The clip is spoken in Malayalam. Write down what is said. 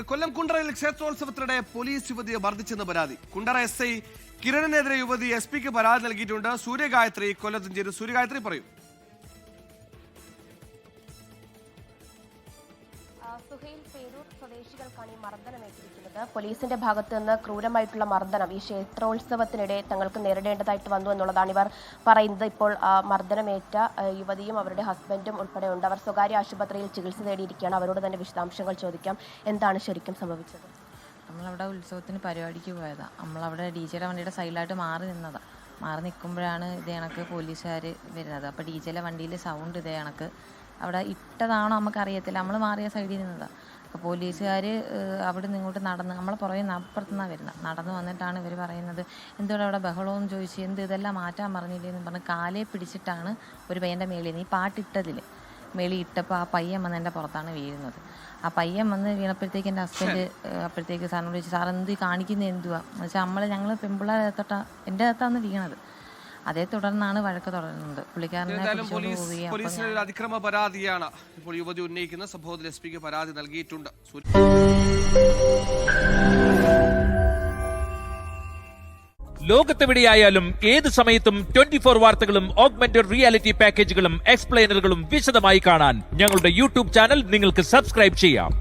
കൊല്ലം കുണ്ടറയിൽ ക്ഷേത്രോത്സവത്തിനിടെ പോലീസ് യുവതിയെ മർദ്ദിച്ചെന്ന് പരാതി. കുണ്ടറ SI കിരണിനെതിരെ യുവതി SP-ക്ക് പരാതി നൽകിയിട്ടുണ്ട്. സൂര്യഗായത്രി കൊല്ലത്തും ചേരും. സൂര്യഗായത്രി പറയൂ. സുഹൈൽ പേരൂർ സ്വദേശികൾക്കാണ് ഈ മർദ്ദനമേറ്റിരിക്കുന്നത്. പോലീസിന്റെ ഭാഗത്ത് നിന്ന് ക്രൂരമായിട്ടുള്ള മർദ്ദനം ഈ ക്ഷേത്രോത്സവത്തിനിടെ തങ്ങൾക്ക് നേരിടേണ്ടതായിട്ട് വന്നു എന്നുള്ളതാണ് ഇവർ പറയുന്നത്. ഇപ്പോൾ മർദ്ദനമേറ്റ യുവതിയും അവരുടെ ഹസ്ബൻഡും ഉൾപ്പെടെ ഉണ്ട്. അവർ സ്വകാര്യ ആശുപത്രിയിൽ ചികിത്സ തേടിയിരിക്കുകയാണ്. അവരോട് തന്നെ വിശദാംശങ്ങൾ ചോദിക്കാം. എന്താണ് ശരിക്കും സംഭവിച്ചത്? നമ്മളവിടെ ഉത്സവത്തിന് പരിപാടിക്ക് പോയതാണ്. നമ്മളവിടെ DJയുടെ വണ്ടിയുടെ സൈഡിലായിട്ട് മാറി നിന്നതാണ്. മാറി നിൽക്കുമ്പോഴാണ് ഇതേ കണക്ക് പോലീസുകാർ വരുന്നത്. അപ്പോൾ DJയുടെ വണ്ടിയിൽ സൗണ്ട് ഇതേ കണക്ക് അവിടെ ഇട്ടതാണോ നമുക്കറിയത്തില്ല. നമ്മൾ മാറിയ സൈഡിൽ നിന്നതാണ്. അപ്പോൾ പോലീസുകാർ അവിടെ നിന്ന് ഇങ്ങോട്ട് നടന്ന് നമ്മളെ പുറകെ അപ്പുറത്തുനിന്നാണ് വരുന്നത്. നടന്ന് വന്നിട്ടാണ് ഇവർ പറയുന്നത് എന്തോടെ അവിടെ ബഹളമെന്ന് ചോദിച്ച് ഇതെല്ലാം മാറ്റാൻ പറഞ്ഞില്ലേന്ന് പറഞ്ഞ് കാലേ പിടിച്ചിട്ടാണ് ഒരു പയ്യൻ്റെ മേളിൽ നിന്ന് ഈ പാട്ടിട്ടതിൽ മേളിൽ ഇട്ടപ്പോൾ ആ പയ്യൻ വന്ന് എൻ്റെ പുറത്താണ് വീഴുന്നത്. ആ പയ്യൻ വന്ന് വീണപ്പോഴത്തേക്ക് എൻ്റെ ഹസ്ബൻഡ് അപ്പോഴത്തേക്ക് സാറിനോട് ചോദിച്ചു, സാർ എന്ത് കാണിക്കുന്നത് എന്തുവാ എന്ന് വെച്ചാൽ ഞങ്ങൾ പെൺപിള്ളേരെ എൻ്റെ അകത്താണ് വീണത്. അതേ തുടർന്നാണ് വഴക്ക് തുടരുന്നത്. പോലീസിന് ഒരു അതിക്രമ പരാതിയാണ് ഇപ്പോൾ യുവതി ഉന്നയിക്കുന്ന. സംഭവത്തിൽ SP-ക്ക് പരാതി നൽകിയിട്ടുണ്ട്. ലോകത്തെവിടെയായാലും ഏത് സമയത്തും 24 വാർത്തകളും ഓഗ്മെന്റഡ് റിയാലിറ്റി പാക്കേജുകളും എക്സ്പ്ലെയിനറുകളും വിശദമായി കാണാൻ ഞങ്ങളുടെ YouTube ചാനൽ നിങ്ങൾക്ക് സബ്സ്ക്രൈബ് ചെയ്യാം.